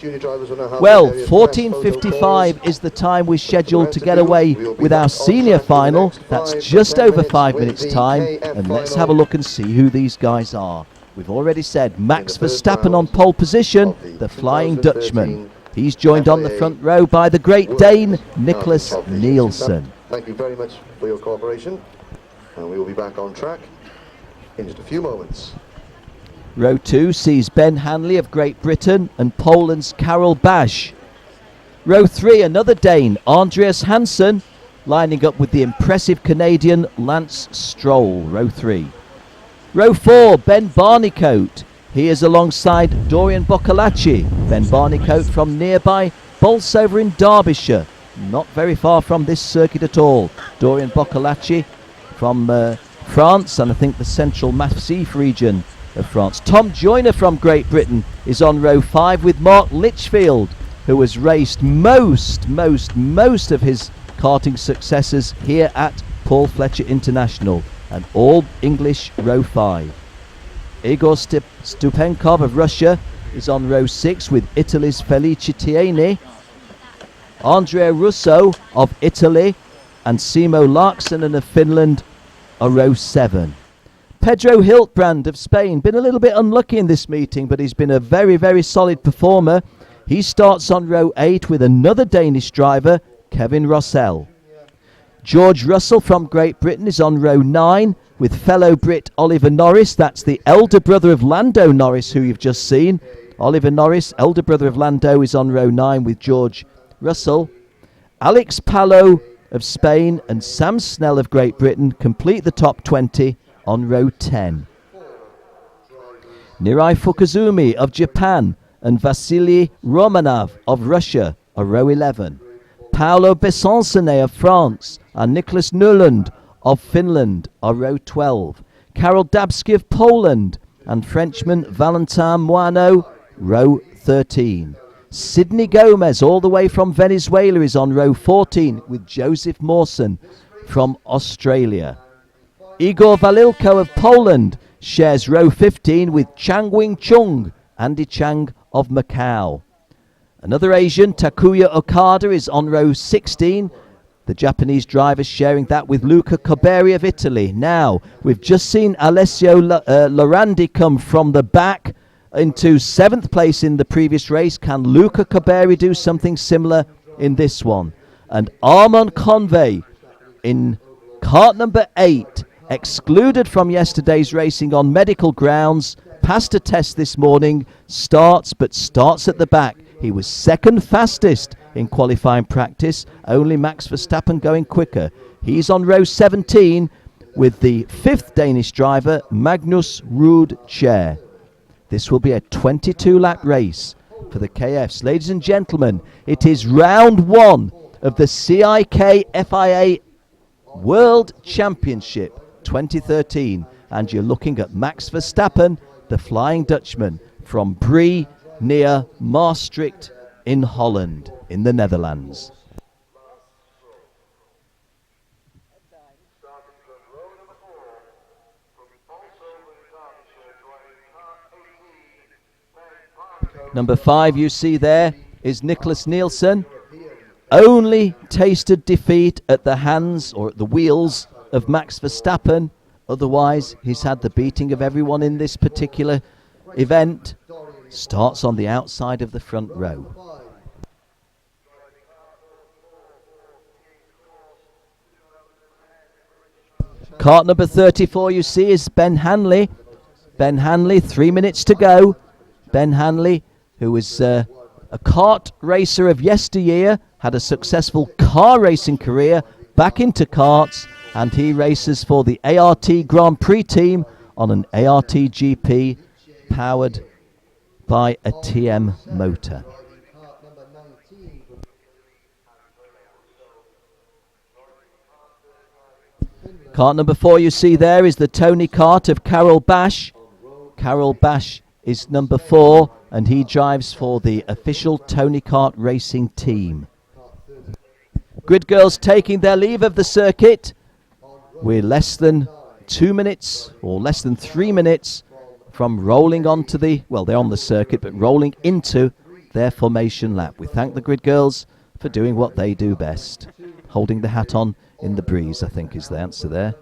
Well, 14:55 is the time we're scheduled to get away with our senior final. That's just over 5 minutes time, and let's have a look and see who these guys are. We've already said Max Verstappen on pole position, the Flying Dutchman. He's joined on the front row by the Great Dane, Nicholas Nielsen. Thank you very much for your cooperation, and we will be back on track in just a few moments. Row 2 sees Ben Hanley of Great Britain and Poland's Karol Bash. Row 3, another Dane, Andreas Hansen, lining up with the impressive Canadian Lance Stroll. Row 3. Row 4, Ben Barnicoat. He is alongside Dorian Boccolacci. Ben Barnicoat from nearby Bolsover in Derbyshire. Not very far from this circuit at all. Dorian Boccolacci from France, and I think the central Massif region of France. Tom Joyner from Great Britain is on row 5 with Mark Litchfield, who has raced most of his karting successes here at Paul Fletcher International, and all English row 5. Igor Stupenkov of Russia is on row 6 with Italy's Felice Tieni. Andrea Russo of Italy and Simo Larksonen of Finland are row 7. Pedro Hiltbrand of Spain, been a little bit unlucky in this meeting, but he's been a very solid performer. He starts on row 8 with another Danish driver, Kevin Rossell. George Russell from Great Britain is on row 9 with fellow Brit Oliver Norris. That's the elder brother of Lando Norris, who you've just seen. Oliver Norris, elder brother of Lando, is on row 9 with George Russell. Alex Palou of Spain and Sam Snell of Great Britain complete the top 20 on row 10. Nirai Fukuzumi of Japan and Vasily Romanov of Russia are row 11. Paolo Besancene of France and Nicholas Nuland of Finland are row 12. Karol Dabski of Poland and Frenchman Valentin Moineau, row 13. Sydney Gomez, all the way from Venezuela, is on row 14 with Joseph Mawson from Australia. Igor Valilko of Poland shares row 15 with Chang Wing Chung, Andy Chang of Macau. Another Asian, Takuya Okada, is on row 16. The Japanese driver sharing that with Luca Coberi of Italy. Now, we've just seen Alessio Lorandi come from the back into 7th place in the previous race. Can Luca Coberi do something similar in this one? And Armand Convey in kart number 8, excluded from yesterday's racing on medical grounds, passed a test this morning, starts at the back. He was second fastest in qualifying practice, only Max Verstappen going quicker. He's on row 17 with the 5th Danish driver, Magnus Ruud Chair. This will be a 22-lap race for the KFs. Ladies and gentlemen, it is round 1 of the CIK FIA World Championship 2013, and you're looking at Max Verstappen, the Flying Dutchman, from Brie near Maastricht in Holland, in the Netherlands. Number 5 you see there is Nicholas Nielsen. Only tasted defeat at the hands or at the wheels of Max Verstappen. Otherwise, he's had the beating of everyone in this particular event. Starts on the outside of the front row. Kart number 34 you see is Ben Hanley. Ben Hanley, 3 minutes to go. Ben Hanley, who was a kart racer of yesteryear, had a successful car racing career, back into karts, and he races for the ART Grand Prix team on an ART GP powered by a TM motor. Kart number 4 you see there is the Tony kart of Karol Bash. Karol Bash is number 4, and he drives for the official Tony Kart racing team. Grid girls taking their leave of the circuit. We're less than 2 minutes or less than 3 minutes from rolling onto the, well, they're on the circuit, but rolling into their formation lap. We thank the grid girls for doing what they do best. Holding the hat on in the breeze, I think, is the answer there.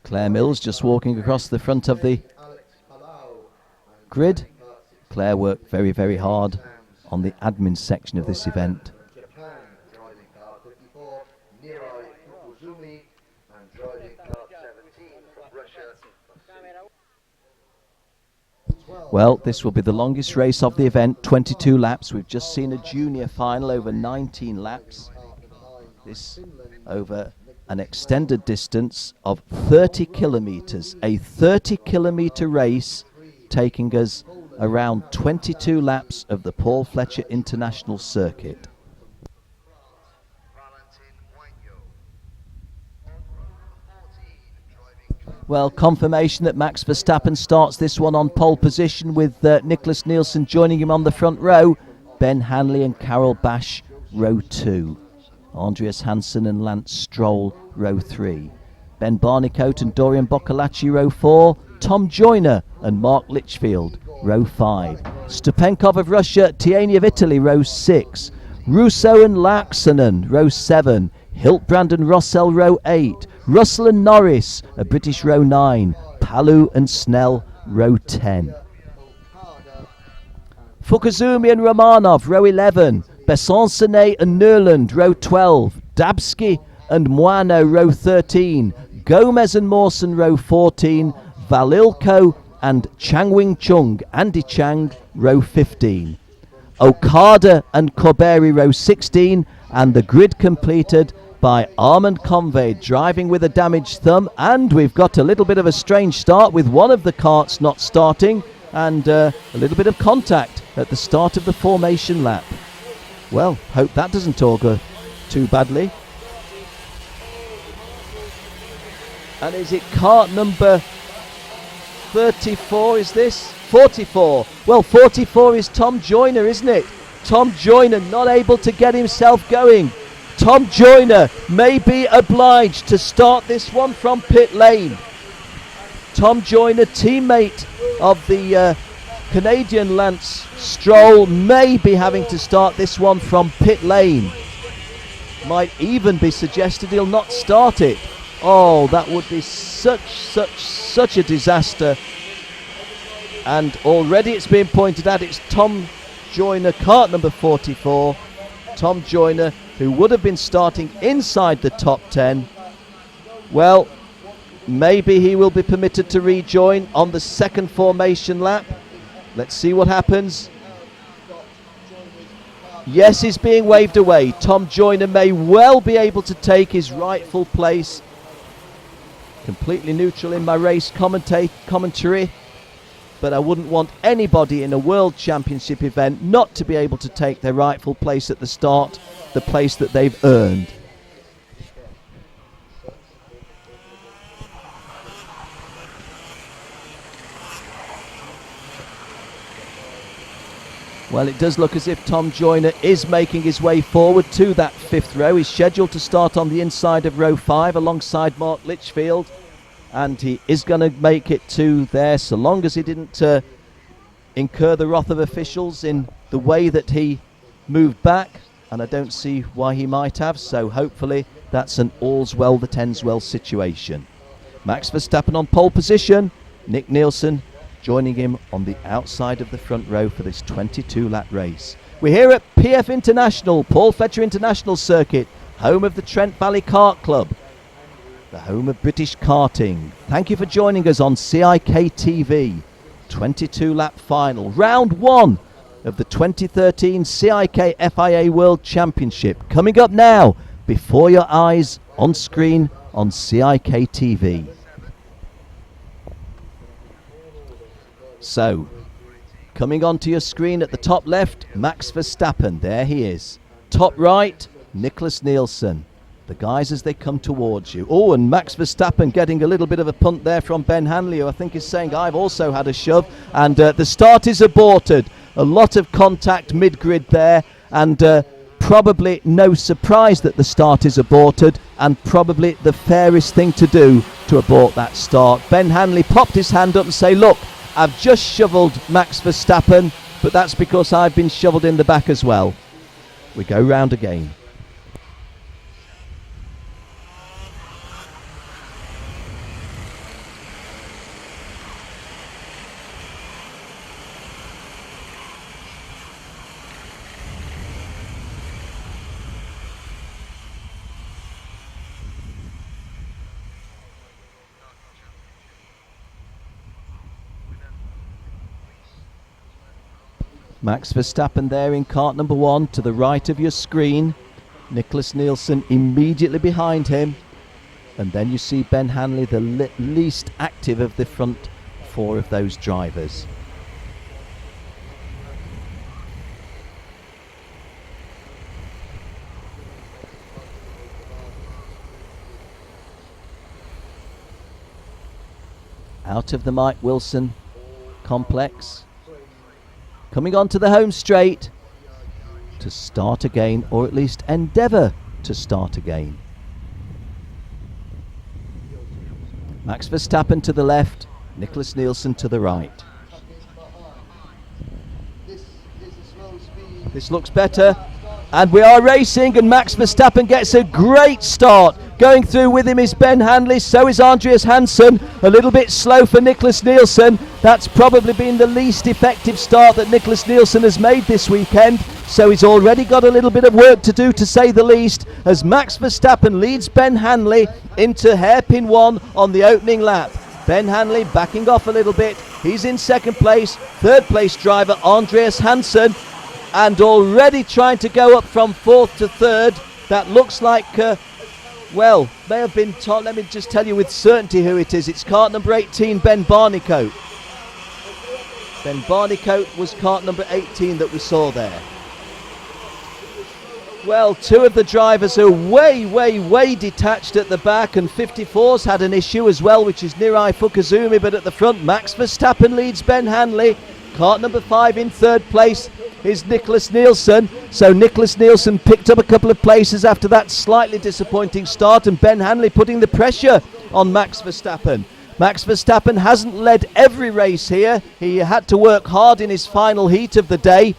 Claire Mills just walking across the front of the grid. Claire worked very, very hard on the admin section of this event. Well, this will be the longest race of the event, 22 laps. We've just seen a junior final over 19 laps. This over an extended distance of 30 kilometres. A 30-kilometre race taking us around 22 laps of the Paul Fletcher International Circuit. Well, confirmation that Max Verstappen starts this one on pole position with Nicholas Nielsen joining him on the front row. Ben Hanley and Carol Bash, row 2. Andreas Hansen and Lance Stroll, row 3. Ben Barnicoat and Dorian Boccolacci, row 4. Tom Joyner and Mark Litchfield, row 5. Stupenkov of Russia, Tieni of Italy, row 6. Russo and Laaksonen, row 7. Hiltbrand and Rossell, row 8. Russell and Norris, a British, row 9. Palu and Snell, row 10. Fukuzumi and Romanov, row 11. Besson-Senet and Nurland, row 12. Dabsky and Moano, row 13. Gomez and Mawson, row 14. Valilko and Chang Wing Chung, Andy Chang, row 15. Okada and Corberi, row 16. And the grid completed by Armand Convey driving with a damaged thumb. And we've got a little bit of a strange start with one of the carts not starting, and a little bit of contact at the start of the formation lap. Well, hope that doesn't augur too badly. And is it cart number 34, is this? 44. Well, 44 is Tom Joyner, isn't it? Tom Joyner not able to get himself going. Tom Joyner may be obliged to start this one from pit lane. Tom Joyner, teammate of the Canadian Lance Stroll, may be having to start this one from pit lane. Might even be suggested he'll not start it. Oh, that would be such a disaster. And already it's been pointed out, it's Tom Joyner, cart number 44. Tom Joyner, who would have been starting inside the top 10. Well, maybe he will be permitted to rejoin on the second formation lap. Let's see what happens. Yes, he's being waved away. Tom Joyner may well be able to take his rightful place. Completely neutral in my race commentary. But I wouldn't want anybody in a World Championship event not to be able to take their rightful place at the start, the place that they've earned. Well, it does look as if Tom Joyner is making his way forward to that fifth row. He's scheduled to start on the inside of row 5 alongside Mark Litchfield. And he is going to make it to there, so long as he didn't incur the wrath of officials in the way that he moved back. And I don't see why he might have, so hopefully that's an all's well that ends well situation. Max Verstappen on pole position. Nick Nielsen joining him on the outside of the front row for this 22-lap race. We're here at PF International, Paul Fletcher International Circuit, home of the Trent Valley Kart Club, the home of British karting. Thank you for joining us on CIK TV. 22-lap final, round 1 of the 2013 CIK FIA World Championship. Coming up now, before your eyes, on screen on CIK TV. So, coming onto your screen at the top left, Max Verstappen. There he is. Top right, Nicholas Nielsen. The guys as they come towards you. Oh, and Max Verstappen getting a little bit of a punt there from Ben Hanley, who I think is saying, I've also had a shove. And the start is aborted. A lot of contact mid-grid there. And probably no surprise that the start is aborted. And probably the fairest thing to do to abort that start. Ben Hanley popped his hand up and say, look, I've just shoveled Max Verstappen, but that's because I've been shoveled in the back as well. We go round again. Max Verstappen there in kart number 1 to the right of your screen. Nicholas Nielsen immediately behind him. And then you see Ben Hanley, the least active of the front 4 of those drivers. Out of the Mike Wilson complex. Coming onto the home straight to start again, or at least endeavour to start again. Max Verstappen to the left, Nicholas Nielsen to the right. This looks better, and we are racing, and Max Verstappen gets a great start. Going through with him is Ben Hanley, so is Andreas Hansen. A little bit slow for Nicholas Nielsen. That's probably been the least effective start that Nicholas Nielsen has made this weekend. So he's already got a little bit of work to do, to say the least, as Max Verstappen leads Ben Hanley into hairpin 1 on the opening lap. Ben Hanley backing off a little bit. He's in second place. Third place driver Andreas Hansen, and already trying to go up from 4th to 3rd. That looks like... well, may have been told. Let me just tell you with certainty who it is. It's kart number 18, Ben Barnicoat. Ben Barnicoat was kart number 18 that we saw there. Well, 2 of the drivers are way detached at the back, and 54's had an issue as well, which is Nirai Fukuzumi, but at the front, Max Verstappen leads Ben Hanley. Kart number 5 in 3rd place is Nicholas Nielsen. So Nicholas Nielsen picked up a couple of places after that slightly disappointing start, and Ben Hanley putting the pressure on Max Verstappen. Max Verstappen hasn't led every race here. He had to work hard in his final heat of the day,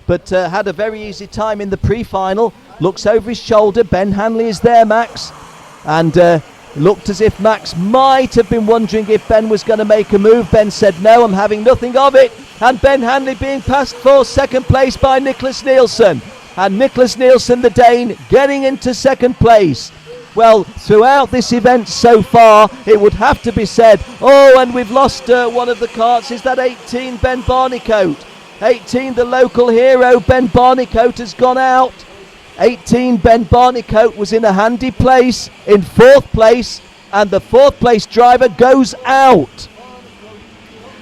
but had a very easy time in the pre-final. Looks over his shoulder. Ben Hanley is there, Max, and looked as if Max might have been wondering if Ben was going to make a move. Ben said, no, I'm having nothing of it. And Ben Hanley being passed for second place by Nicholas Nielsen. And Nicholas Nielsen, the Dane, getting into second place. Well, throughout this event so far, it would have to be said, oh, and we've lost one of the karts. Is that 18, Ben Barnicoat? 18, the local hero, Ben Barnicoat, has gone out. 18, Ben Barnicoat was in a handy place, in 4th place, and the 4th place driver goes out.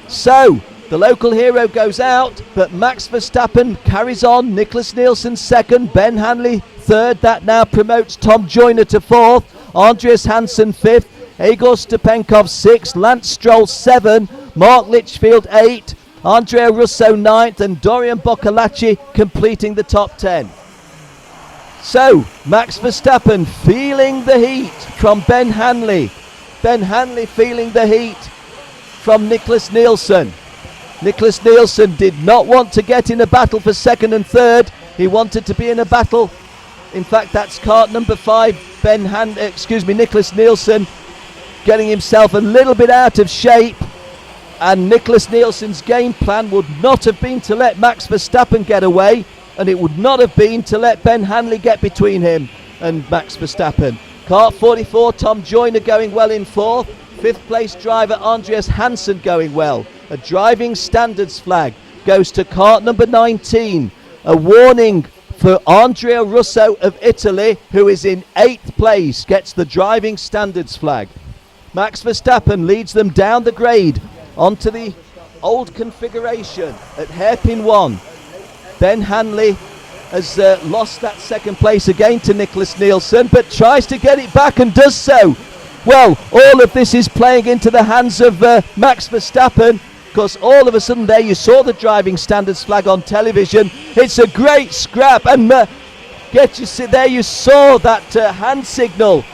So, the local hero goes out, but Max Verstappen carries on. Nicholas Nielsen 2nd, Ben Hanley 3rd. That now promotes Tom Joyner to 4th. Andreas Hansen 5th. Igor Stupenkov 6th. Lance Stroll 7. Mark Litchfield 8. Andrea Russo 9th. And Dorian Boccolacci completing the top 10. So, Max Verstappen feeling the heat from Ben Hanley. Ben Hanley feeling the heat from Nicholas Nielsen. Nicholas Nielsen did not want to get in a battle for 2nd and 3rd. He wanted to be in a battle. In fact, that's kart number 5, Nicholas Nielsen getting himself a little bit out of shape. And Nicholas Nielsen's game plan would not have been to let Max Verstappen get away, and it would not have been to let Ben Hanley get between him and Max Verstappen. Kart 44, Tom Joyner going well in 4th. 5th place driver Andreas Hansen going well. A driving standards flag goes to kart number 19. A warning for Andrea Russo of Italy, who is in 8th place, gets the driving standards flag. Max Verstappen leads them down the grade onto the old configuration at hairpin 1. Ben Hanley has lost that 2nd place again to Nicholas Nielsen, but tries to get it back and does so. Well, all of this is playing into the hands of Max Verstappen, because all of a sudden there you saw the driving standards flag on television. It's a great scrap, and there you saw that hand signal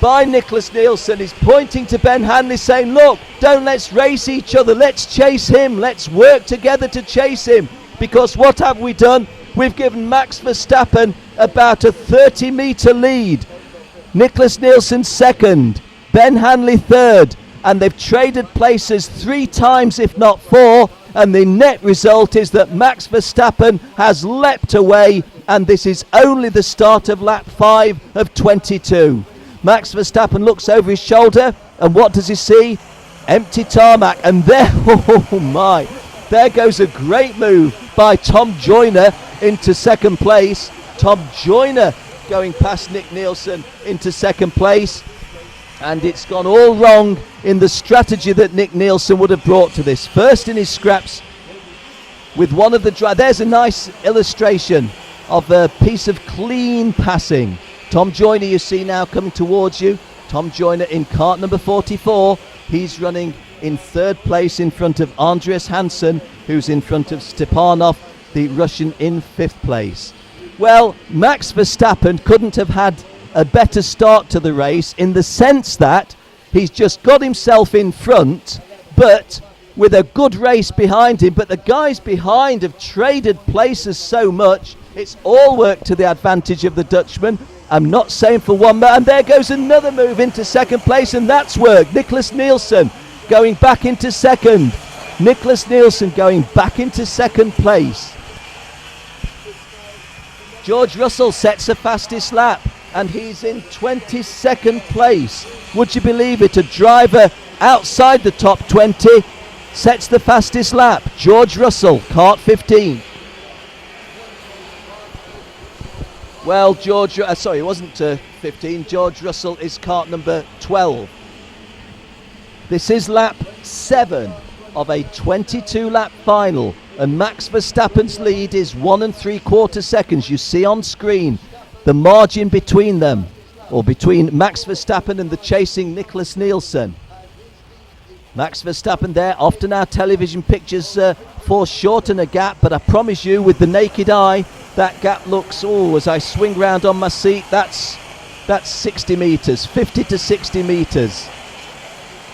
by Nicholas Nielsen. He's pointing to Ben Hanley saying, look, let's race each other, let's chase him, let's work together to chase him. Because what have we done? We've given Max Verstappen about a 30-metre lead. Nicholas Nielsen second, Ben Hanley third, and they've traded places 3 times, if not 4, and the net result is that Max Verstappen has leapt away, and this is only the start of lap 5 of 22. Max Verstappen looks over his shoulder, and what does he see? Empty tarmac, and there, oh my, there goes a great move by Tom Joyner into second place. Tom Joyner going past Nick Nielsen into second place, and it's gone all wrong in the strategy that Nick Nielsen would have brought to this. First in his scraps with one of the there's a nice illustration of a piece of clean passing. Tom Joyner, you see now coming towards you. Tom Joyner in kart number 44. He's running in third place in front of Andreas Hansen, who's in front of Stepanov, the Russian, in fifth place. Well, Max Verstappen couldn't have had a better start to the race, in the sense that he's just got himself in front, but with a good race behind him. But the guys behind have traded places so much, it's all worked to the advantage of the Dutchman. I'm not saying for one minute, and there goes another move into second place, and that's worked. Nicholas Nielsen going back into second. Nicholas Nielsen going back into second place. George Russell sets the fastest lap, and he's in 22nd place. Would you believe it? A driver outside the top 20 sets the fastest lap. George Russell, kart 15. Well, sorry, it wasn't 15. George Russell is kart number 12. This is lap 7 of a 22-lap final, and Max Verstappen's lead is 1 3/4 seconds. You see on screen the margin between them, or between Max Verstappen and the chasing Nicholas Nielsen. Max Verstappen there. Often our television pictures foreshorten a gap, but I promise you, with the naked eye, that gap looks, as I swing round on my seat, that's 60 metres, 50 to 60 metres.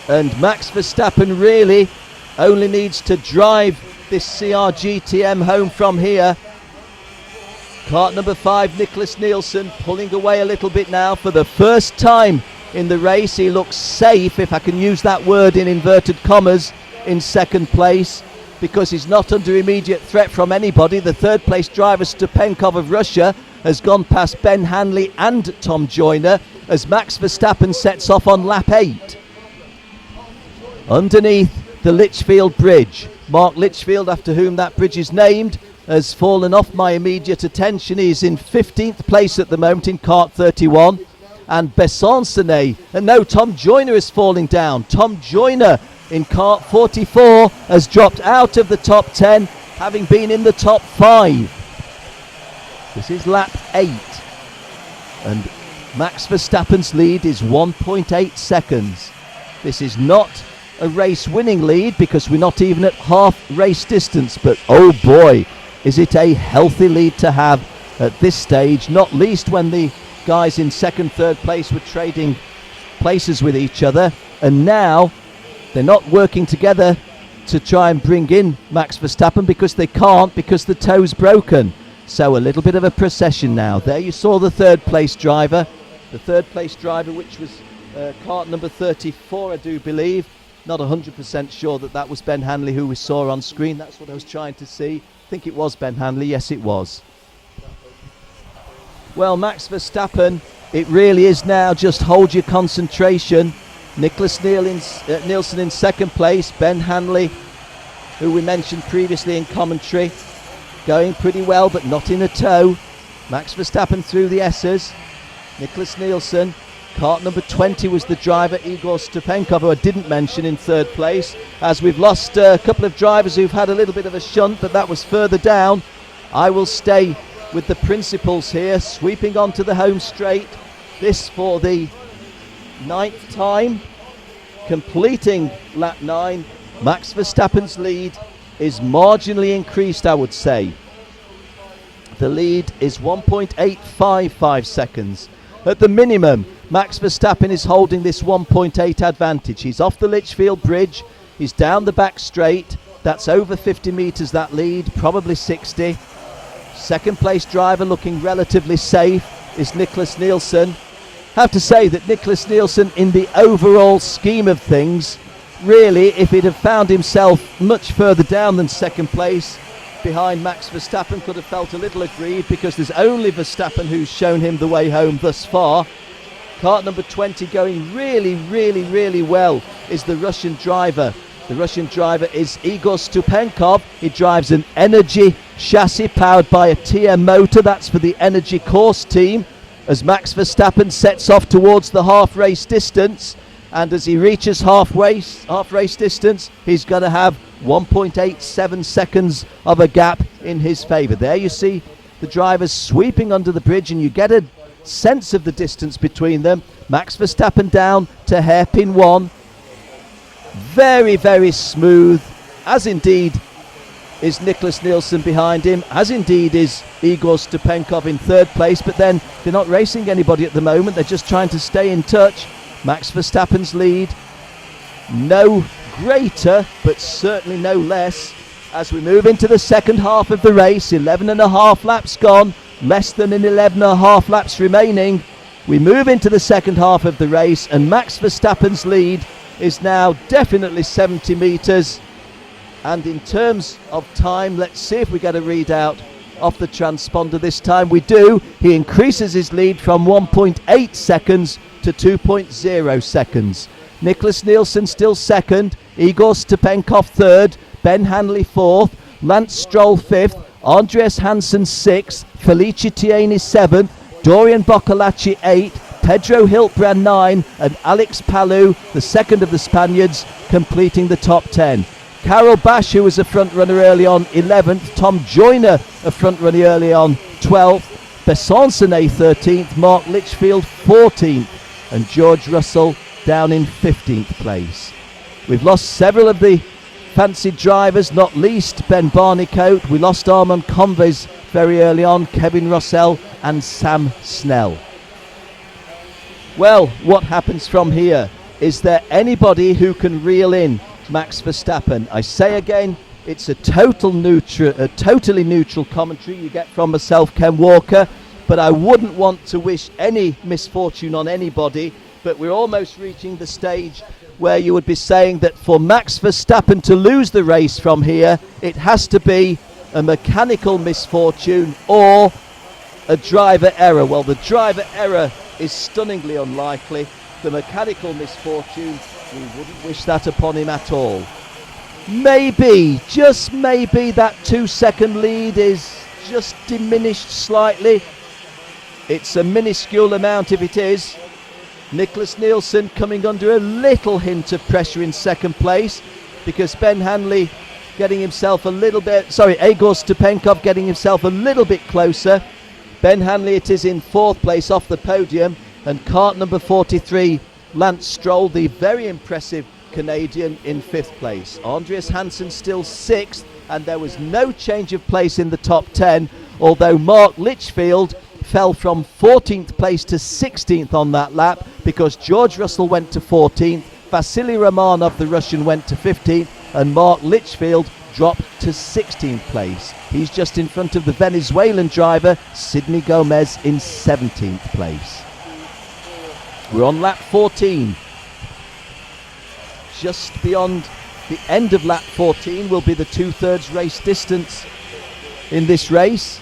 And Max Verstappen really only needs to drive this CRGTM home from here. Kart number 5, Nicholas Nielsen, pulling away a little bit now. For the first time in the race, he looks safe, if I can use that word in inverted commas, in second place, because he's not under immediate threat from anybody. The third place driver, Stepankov of Russia, has gone past Ben Hanley and Tom Joyner as Max Verstappen sets off on lap 8. Underneath the Litchfield Bridge, Mark Litchfield, after whom that bridge is named, has fallen off my immediate attention. He's in 15th place at the moment in kart 31. And Besancenay, and no, Tom Joyner is falling down. Tom Joyner in kart 44 has dropped out of the top 10, having been in the top 5. This is lap 8, and Max Verstappen's lead is 1.8 seconds. This is not a race winning lead, because we're not even at half race distance, but oh boy, is it a healthy lead to have at this stage, not least when the guys in second, third place were trading places with each other, and now they're not working together to try and bring in Max Verstappen, because they can't, because the toe's broken. So a little bit of a procession now. There you saw the third place driver, which was kart number 34, I do believe. Not 100% sure that was Ben Hanley who we saw on screen. That's what I was trying to see. I think it was Ben Hanley. Yes, it was. Well, Max Verstappen, it really is now just hold your concentration. Nicholas Nielsen in second place. Ben Hanley, who we mentioned previously in commentary, going pretty well, but not in a tow. Max Verstappen through the S's. Nicholas Nielsen, kart number 20 was the driver, Igor Stepankov, who I didn't mention, in third place, as we've lost a couple of drivers who've had a little bit of a shunt, but that was further down. I will stay with the principals here, sweeping onto the home straight. This for the 9th time, completing lap 9. Max Verstappen's lead is marginally increased, I would say. The lead is 1.855 seconds. At the minimum, Max Verstappen is holding this 1.8 advantage. He's off the Lichfield Bridge. He's down the back straight. That's over 50 metres, that lead, probably 60. Second place driver looking relatively safe is Nicholas Nielsen. I have to say that Nicholas Nielsen, in the overall scheme of things, really, if he'd have found himself much further down than second place behind Max Verstappen, could have felt a little aggrieved, because there's only Verstappen who's shown him the way home thus far. Kart number 20 going really well is the Russian driver. The Russian driver is Igor Stupenkov. He drives an Energy chassis powered by a TM motor. That's for the Energy course team. As Max Verstappen sets off towards the half race distance, and as he reaches half race distance, he's going to have 1.87 seconds of a gap in his favour. There you see the drivers sweeping under the bridge, and you get a sense of the distance between them. Max Verstappen down to hairpin 1. Very smooth, as indeed is Nicholas Nielsen behind him, as indeed is Igor Stupenkov in third place, but then they're not racing anybody at the moment. They're just trying to stay in touch. Max Verstappen's lead, no greater, but certainly no less, as we move into the second half of the race. 11.5 laps gone, less than 11.5 laps remaining. We move into the second half of the race, and Max Verstappen's lead is now definitely 70 metres. And in terms of time, let's see if we get a readout off the transponder this time. We do. He increases his lead from 1.8 seconds to 2.0 seconds. Nicholas Nielsen still second, Igor Stupenkov third, Ben Hanley fourth, Lance Stroll fifth, Andreas Hansen sixth, Felice Tieni seventh, Dorian Boccolacci eighth, Pedro Hiltbrand 9, and Alex Palou, the second of the Spaniards, completing the top 10. Carol Bash, who was a front runner early on, 11th. Tom Joyner, a front runner early on, 12th. Besançonnet 13th. Mark Litchfield 14th. And George Russell down in 15th place. We've lost several of the fancied drivers, not least Ben Barnicoat. We lost Armand Conves very early on, Kevin Rossell and Sam Snell. Well, what happens from here? Is there anybody who can reel in Max Verstappen? I say again, it's a totally neutral commentary you get from myself, Ken Walker, but I wouldn't want to wish any misfortune on anybody. But we're almost reaching the stage where you would be saying that for Max Verstappen to lose the race from here, it has to be a mechanical misfortune or a driver error. Well, the driver error is stunningly unlikely. The mechanical misfortune, we wouldn't wish that upon him at all. Maybe, just maybe, that 2-second lead is just diminished slightly. It's a minuscule amount if it is. Nicholas Nielsen coming under a little hint of pressure in second place, because Ben Hanley getting himself a little bit, Igor Stupenkov getting himself a little bit closer. Ben Hanley it is in fourth place off the podium, and kart number 43, Lance Stroll, the very impressive Canadian, in fifth place. Andreas Hansen still sixth, and there was no change of place in the top 10, although Mark Litchfield fell from 14th place to 16th on that lap, because George Russell went to 14th, Vasily Romanov, the Russian, went to 15th, and Mark Litchfield dropped to 16th place. He's just in front of the Venezuelan driver, Sidney Gomez, in 17th place. We're on lap 14. Just beyond the end of lap 14 will be the 2/3 race distance in this race.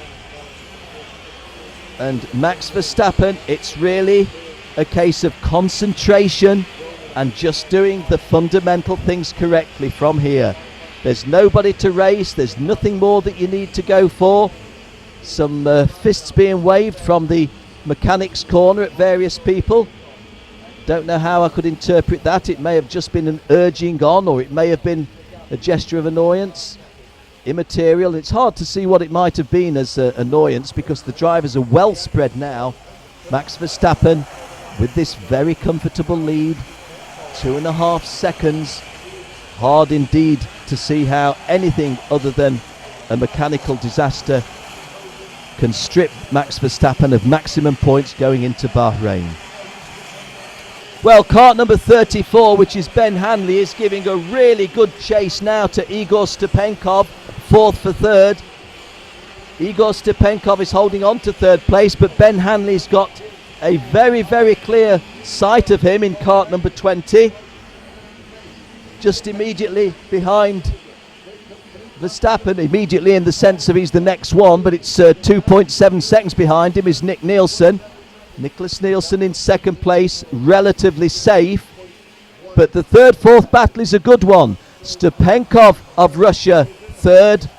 And Max Verstappen, it's really a case of concentration and just doing the fundamental things correctly from here. There's nobody to race, there's nothing more that you need to go for. Some fists being waved from the mechanics corner at various people. Don't know how I could interpret that. It may have just been an urging on, or it may have been a gesture of annoyance. Immaterial. It's hard to see what it might have been as annoyance, because the drivers are well spread now. Max Verstappen with this very comfortable lead, 2.5 seconds. Hard indeed to see how anything other than a mechanical disaster can strip Max Verstappen of maximum points going into Bahrain. Well, kart number 34, which is Ben Hanley, is giving a really good chase now to Igor Stepankov, fourth for third. Igor Stepankov is holding on to third place, but Ben Hanley's got a very, very clear sight of him in kart number 20. Just immediately behind Verstappen, immediately in the sense of he's the next one, but it's 2.7 seconds behind him is Nick Nielsen. Nicholas Nielsen in second place, relatively safe, but the third-fourth battle is a good one. Stepankov of Russia third,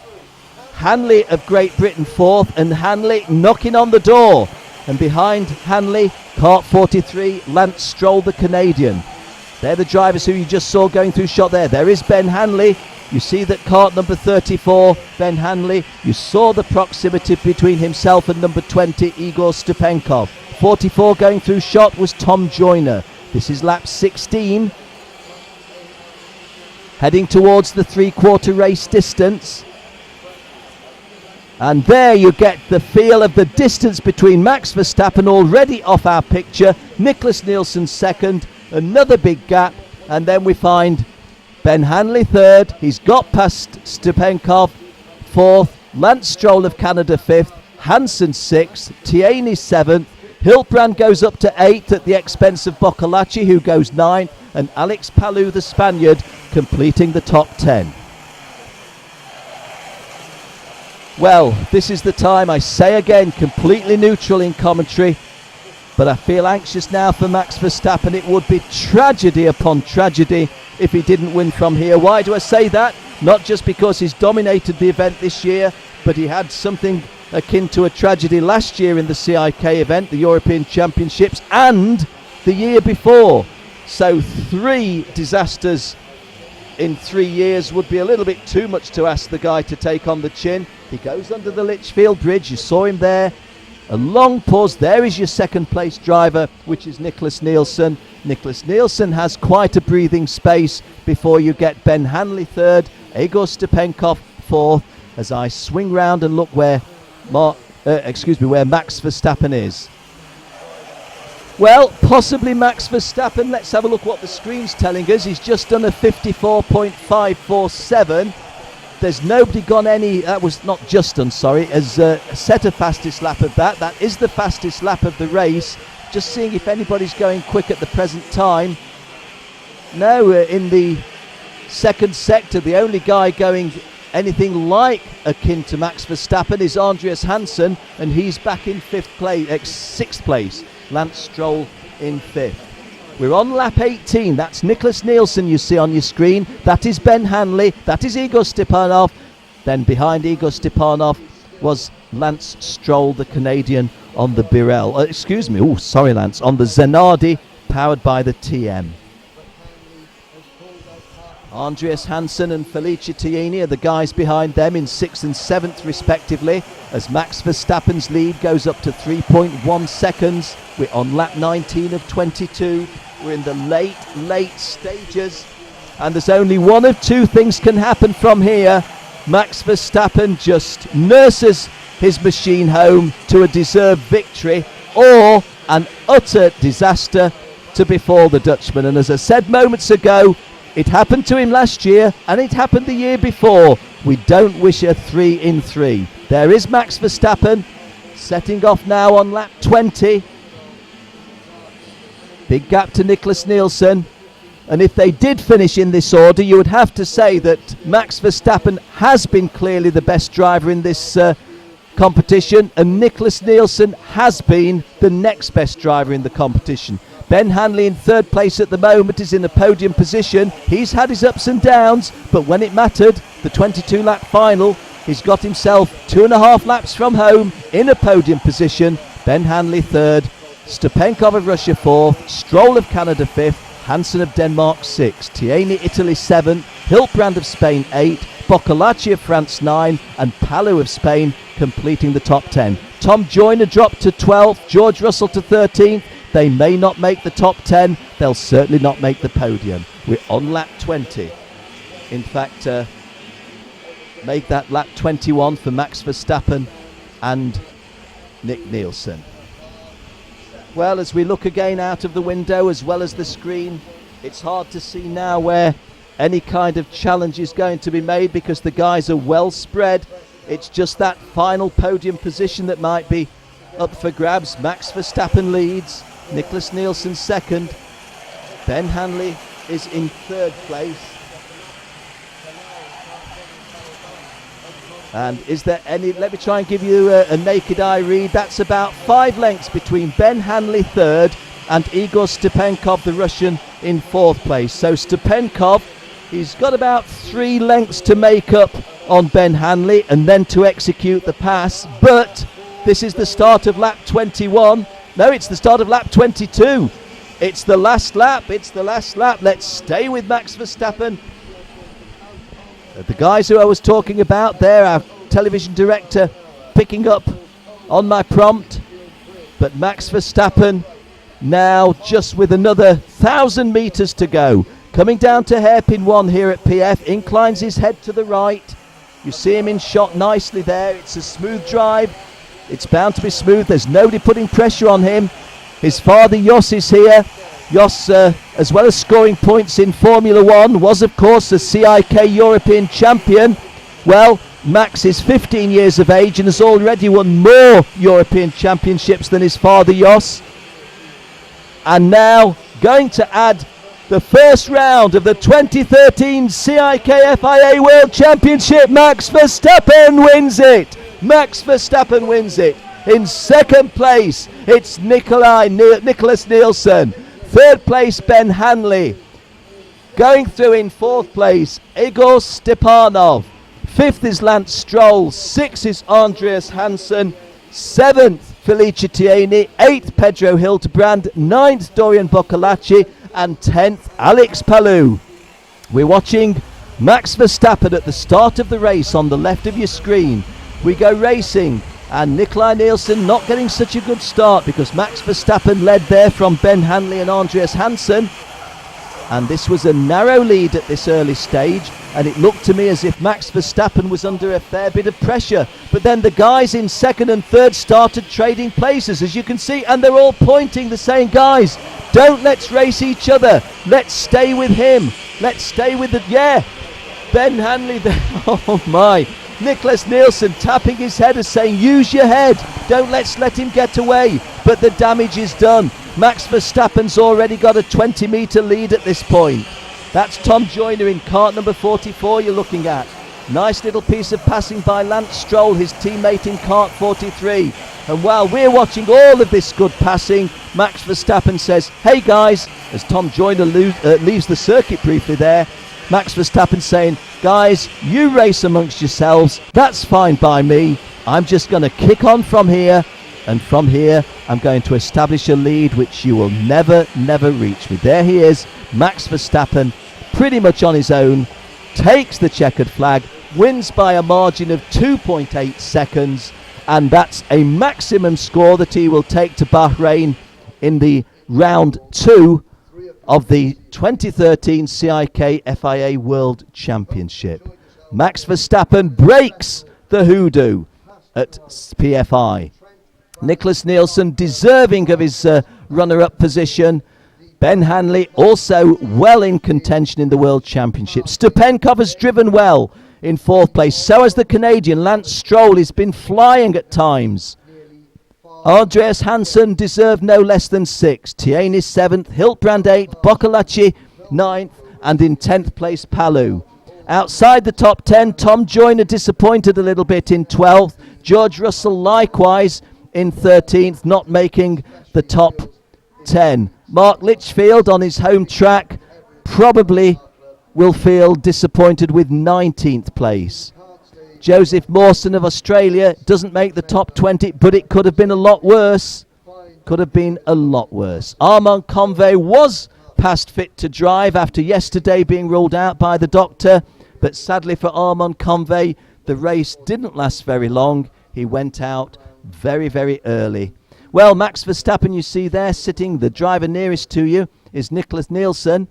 Hanley of Great Britain fourth, and Hanley knocking on the door. And behind Hanley, kart 43, Lance Stroll, the Canadian. They're the drivers who you just saw going through shot there. There is Ben Hanley. You see that kart number 34, Ben Hanley. You saw the proximity between himself and number 20, Igor Stepankov. 44 going through shot was Tom Joyner. This is lap 16. Heading towards the three-quarter race distance. And there you get the feel of the distance between Max Verstappen, already off our picture. Nicholas Nielsen second, another big gap. And then we find Ben Hanley third. He's got past Stepankov fourth. Lance Stroll of Canada fifth. Hansen sixth. Tierney seventh. Hiltbrand goes up to 8th at the expense of Boccolacci, who goes 9th, and Alex Palou, the Spaniard, completing the top 10. Well, this is the time, I say again, completely neutral in commentary, but I feel anxious now for Max Verstappen. It would be tragedy upon tragedy if he didn't win from here. Why do I say that? Not just because he's dominated the event this year, but he had something akin to a tragedy last year in the CIK event, the European Championships, and the year before. So 3 disasters in 3 years would be a little bit too much to ask the guy to take on the chin. He goes under the Litchfield Bridge. You saw him there. A long pause. There is your second place driver, which is Nicholas Nielsen. Nicholas Nielsen has quite a breathing space before you get Ben Hanley third, Igor Stepankov fourth, as I swing round and look where Max Verstappen is. Well, possibly Max Verstappen. Let's have a look what the screen's telling us. He's just done a 54.547. There's nobody gone any, that was not just done, sorry, as set a fastest lap of that. That is the fastest lap of the race. Just seeing if anybody's going quick at the present time. No, in the second sector, the only guy going anything like akin to Max Verstappen is Andreas Hansen, and he's back in sixth place. Lance Stroll in fifth. We're on lap 18. That's Nicholas Nielsen you see on your screen. That is Ben Hanley. That is Igor Stepanov. Then behind Igor Stepanov was Lance Stroll, the Canadian, on the Birel. On the Zanardi, powered by the TM. Andreas Hansen and Felice Tierney are the guys behind them in 6th and 7th respectively, as Max Verstappen's lead goes up to 3.1 seconds. We're on lap 19 of 22. We're in the late stages, and there's only one of two things can happen from here. Max Verstappen just nurses his machine home to a deserved victory, or an utter disaster to befall the Dutchman. And as I said moments ago, it happened to him last year, and it happened the year before. We don't wish a 3 in 3. There is Max Verstappen setting off now on lap 20. Big gap to Nicholas Nielsen. And if they did finish in this order, you would have to say that Max Verstappen has been clearly the best driver in this competition, and Nicholas Nielsen has been the next best driver in the competition. Ben Hanley in third place at the moment is in a podium position. He's had his ups and downs, but when it mattered, the 22-lap final, he's got himself 2.5 laps from home in a podium position. Ben Hanley third, Stepankov of Russia fourth, Stroll of Canada fifth, Hansen of Denmark 6th, Tierney Italy 7th, Hiltbrand of Spain 8th, Boccolacci of France 9th, and Palou of Spain completing the top 10. Tom Joyner dropped to 12th, George Russell to 13th. They may not make the top 10, they'll certainly not make the podium. We're on lap 20. In fact, make that lap 21 for Max Verstappen and Nick Nielsen. Well, as we look again out of the window as well as the screen, it's hard to see now where any kind of challenge is going to be made because the guys are well spread. It's just that final podium position that might be up for grabs. Max Verstappen leads, Nicholas Nielsen second, Ben Hanley is in third place. And is there any, let me try and give you a naked eye read. That's about 5 lengths between Ben Hanley third and Igor Stepankov, the Russian, in fourth place. So Stepankov, he's got about 3 lengths to make up on Ben Hanley and then to execute the pass. But this is the start of lap 21. No, it's the start of lap 22. It's the last lap. It's the last lap. Let's stay with Max Verstappen. The guys who I was talking about there, our television director picking up on my prompt. But Max Verstappen now just with another 1,000 metres to go. Coming down to hairpin 1 here at PF, inclines his head to the right. You see him in shot nicely there. It's a smooth drive. It's bound to be smooth. There's nobody putting pressure on him. His father Jos is here. Jos, as well as scoring points in Formula 1, was of course a CIK European champion. Well, Max is 15 years of age and has already won more European championships than his father Jos. And now going to add the first round of the 2013 CIK FIA World Championship. Max Verstappen wins it. Max Verstappen wins it. In second place, it's Nicholas Nielsen. Third place, Ben Hanley. Going through in fourth place, Igor Stepanov. Fifth is Lance Stroll. Sixth is Andreas Hansen. Seventh, Felicia Tieni. Eighth, Pedro Hildebrand. Ninth, Dorian Boccolacci. And 10th, Alex Palou. We're watching Max Verstappen at the start of the race on the left of your screen. We go racing, and Nikolai Nielsen not getting such a good start because Max Verstappen led there from Ben Hanley and Andreas Hansen. And this was a narrow lead at this early stage, and it looked to me as if Max Verstappen was under a fair bit of pressure. But then the guys in second and third started trading places, as you can see, and they're all pointing the same guys. Let's race each other. Let's stay with him. Let's stay with the, Ben Hanley there. Oh my. Nicholas Nielsen tapping his head as saying, use your head. Let's let him get away. But the damage is done. Max Verstappen's already got a 20-metre lead at this point. That's Tom Joyner in cart number 44 you're looking at. Nice little piece of passing by Lance Stroll, his teammate in cart 43. And while we're watching all of this good passing, Max Verstappen says, hey guys, as Tom Joyner leaves the circuit briefly there, Max Verstappen saying, guys, you race amongst yourselves. That's fine by me. I'm just going to kick on from here. And from here, I'm going to establish a lead which you will never, never reach me. There he is, Max Verstappen, pretty much on his own, takes the checkered flag, wins by a margin of 2.8 seconds. And that's a maximum score that he will take to Bahrain in the round 2 of the 2013 CIK FIA World Championship. Max Verstappen breaks the hoodoo at PFI. Nicholas Nielsen deserving of his runner-up position. Ben Hanley also well in contention in the World Championship. Stepankov has driven well in fourth place. So has the Canadian Lance Stroll. He's been flying at times. Andreas Hansen deserved no less than 6th. Tieni 7th, Hildebrand 8th, Boccolacci 9th, and in 10th place Palou. Outside the top 10, Tom Joyner disappointed a little bit in 12th. George Russell likewise in 13th, not making the top 10. Mark Litchfield on his home track probably will feel disappointed with 19th place. Joseph Mawson of Australia doesn't make the top 20, but it could have been a lot worse. Could have been a lot worse. Armand Convey was past fit to drive after yesterday being ruled out by the doctor, but sadly for Armand Convey, the race didn't last very long. He went out very, very early. Well, Max Verstappen, you see there sitting, the driver nearest to you is Nicholas Nielsen.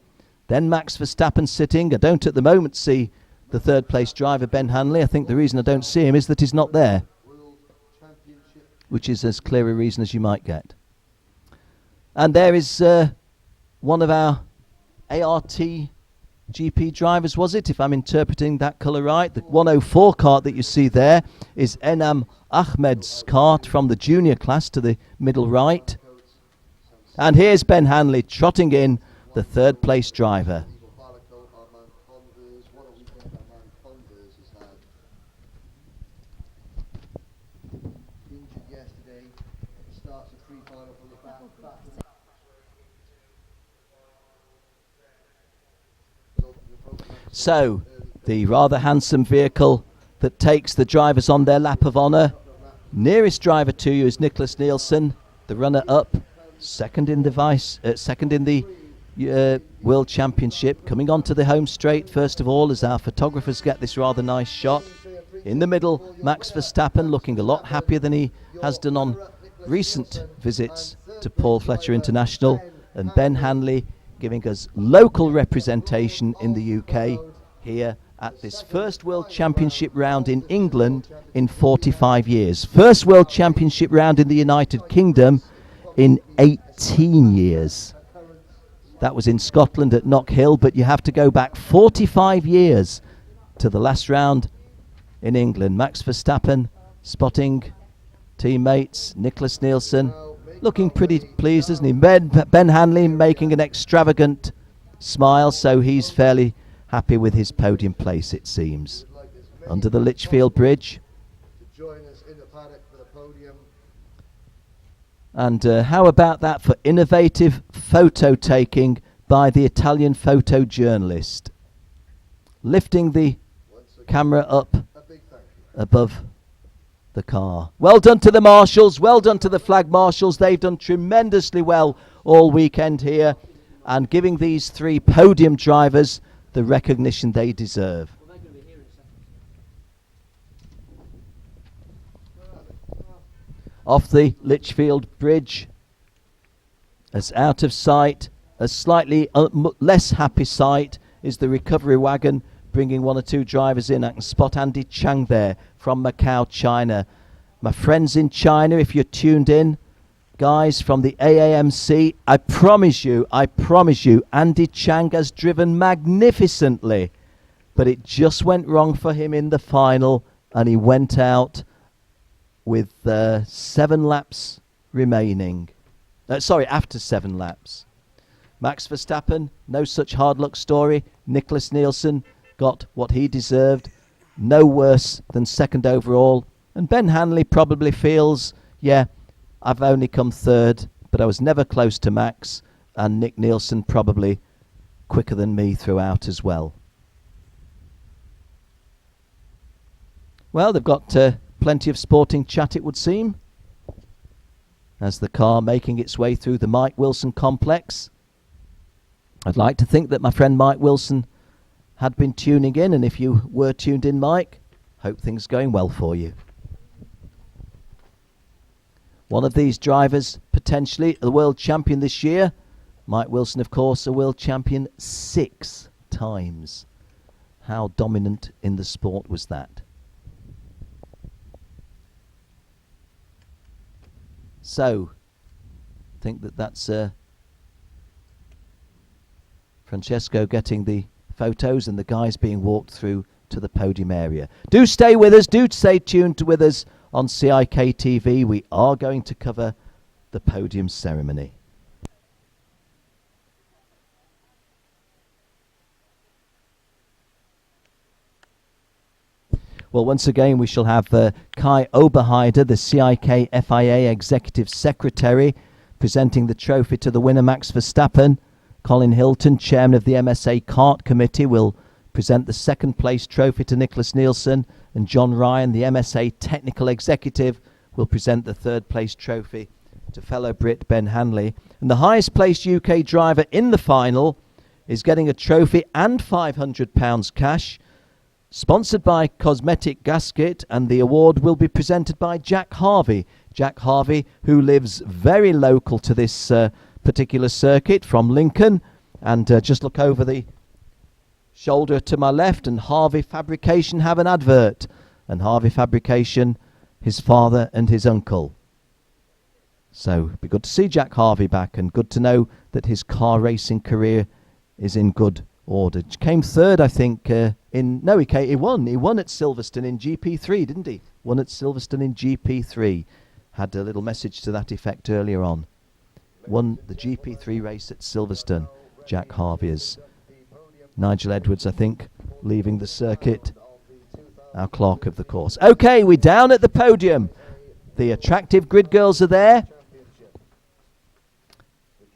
Then Max Verstappen sitting. I don't at the moment see the third place driver, Ben Hanley. I think the reason I don't see him is that he's not there, which is as clear a reason as you might get. And there is one of our ART GP drivers, was it, if I'm interpreting that colour right? The 104 kart that you see there is Enam Ahmed's kart from the junior class to the middle right. And here's Ben Hanley trotting in, the third place driver. So, the rather handsome vehicle that takes the drivers on their lap of honour. Nearest driver to you is Nicholas Nielsen, the runner-up, second in the World Championship. Coming onto the home straight first of all, as our photographers get this rather nice shot. In the middle, Max Verstappen looking a lot happier than he has done on recent visits to Paul Fletcher International, and Ben Hanley giving us local representation in the UK here at this first World Championship round in England in 45 years. First World Championship round in the United Kingdom in 18 years. That was in Scotland at Knockhill, but you have to go back 45 years to the last round in England. Max Verstappen spotting teammates, Nicholas Nielsen looking pretty pleased, isn't he? Ben Hanley making an extravagant smile, so he's fairly happy with his podium place, it seems. Under the Lichfield Bridge. And how about that for innovative photo taking by the Italian photojournalist? Lifting the camera up above the car. Well done to the marshals, well done to the flag marshals. They've done tremendously well all weekend here and giving these three podium drivers the recognition they deserve. Off the Lichfield Bridge, as out of sight, a slightly less happy sight is the recovery wagon bringing one or two drivers in. I can spot Andy Chang there from Macau, China. My friends in China, if you're tuned in, guys from the AAMC, I promise you, Andy Chang has driven magnificently, but it just went wrong for him in the final, and he went out with 7 laps remaining. After 7 laps. Max Verstappen, no such hard luck story. Nicholas Nielsen got what he deserved, no worse than second overall. And Ben Hanley probably feels, yeah, I've only come third, but I was never close to Max, and Nick Nielsen probably quicker than me throughout as well. Well, they've got plenty of sporting chat, it would seem, as the car making its way through the Mike Wilson complex. I'd like to think that my friend Mike Wilson had been tuning in, and if you were tuned in, Mike, hope things are going well for you. One of these drivers, potentially a world champion this year. Mike Wilson, of course, a world champion 6 times. How dominant in the sport was that? So, I think that's Francesco getting the photos and the guys being walked through to the podium area. Do stay with us, do stay tuned with us on CIK TV. We are going to cover the podium ceremony. Well, once again, we shall have Kai Oberheider, the CIK FIA Executive Secretary, presenting the trophy to the winner, Max Verstappen. Colin Hilton, Chairman of the MSA Kart Committee, will present the second place trophy to Nicholas Nielsen, and John Ryan, the MSA Technical Executive, will present the third place trophy to fellow Brit Ben Hanley. And the highest placed UK driver in the final is getting a trophy and £500 cash, sponsored by Cosmetic Gasket, and the award will be presented by Jack Harvey. Jack Harvey, who lives very local to this particular circuit from Lincoln, and just look over the shoulder to my left, and Harvey Fabrication have an advert, and Harvey Fabrication, his father and his uncle. So it'd be good to see Jack Harvey back, and good to know that his car racing career is in good order. Came third, I think, he won. He won at Silverstone in GP3, didn't he? Won at Silverstone in GP3. Had a little message to that effect earlier on. Won the GP3 race at Silverstone, Jack Harvey. Is Nigel Edwards, I think, leaving the circuit, our clerk of the course. Okay, we're down at the podium. The attractive grid girls are there.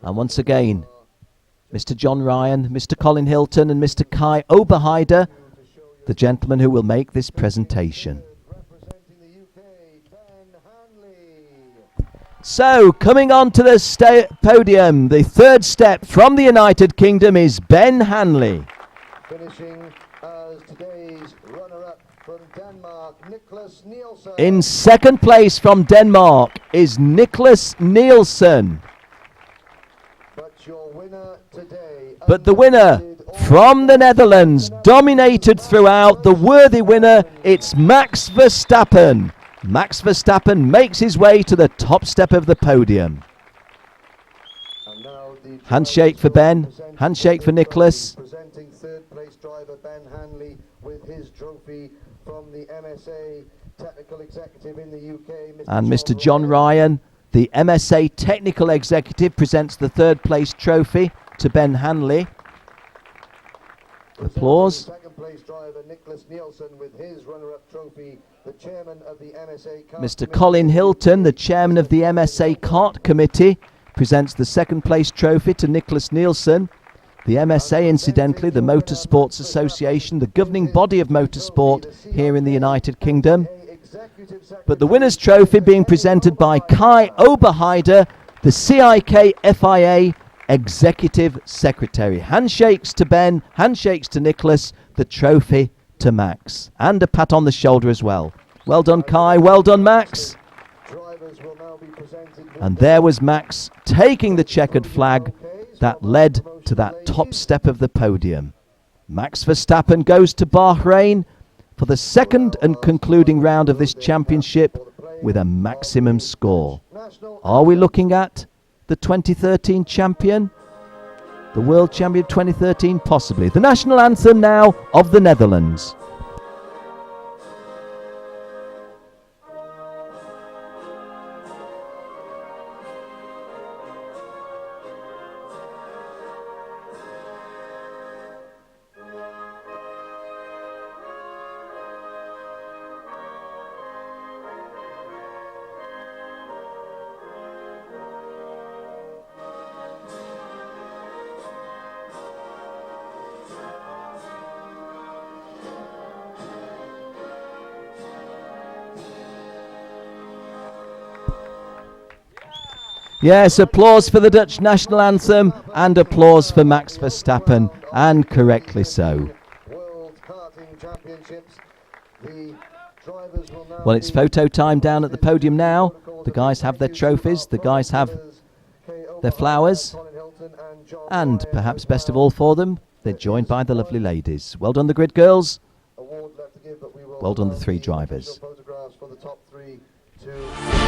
And once again, Mr. John Ryan, Mr. Colin Hilton and Mr. Kai Oberheider, the gentlemen who will make this presentation. So, coming on to the podium, the third step from the United Kingdom is Ben Hanley. Finishing as today's runner-up from Denmark, Nicholas Nielsen. In second place from Denmark is Nicholas Nielsen. But the winner from the Netherlands, dominated throughout, the worthy winner, it's Max Verstappen. Max Verstappen makes his way to the top step of the podium. Handshake for Ben, handshake for Nicholas. Presenting third place driver Ben Hanley with his trophy from the MSA Technical Executive in the UK. And Mr. John Ryan, the MSA Technical Executive, presents the third place trophy to Ben Hanley. Applause. Second place driver Nicholas Nielsen with his runner-up trophy. The chairman of the MSA Kart Mr. Colin Hilton, the chairman of the MSA Kart Committee, presents the second place trophy to Nicholas Nielsen. The MSA, incidentally, the Motorsports Association, the governing body of motorsport here in the United Kingdom. But the winner's trophy being presented by Kai Oberheider, the CIK FIA Executive Secretary. Handshakes to Ben, handshakes to Nicholas, the trophy to Max. And a pat on the shoulder as well. Well done, Kai. Well done, Max. And there was Max taking the checkered flag that led to that top step of the podium. Max Verstappen goes to Bahrain for the second and concluding round of this championship with a maximum score. Are we looking at the 2013 champion? The world champion 2013? Possibly. The national anthem now of the Netherlands. Yes, applause for the Dutch national anthem and applause for Max Verstappen, and correctly so. Well, it's photo time down at the podium now. The guys have their trophies, the guys have their flowers, and perhaps best of all for them, they're joined by the lovely ladies. Well done, the grid girls. Well done, the three drivers. Photographs for the top three to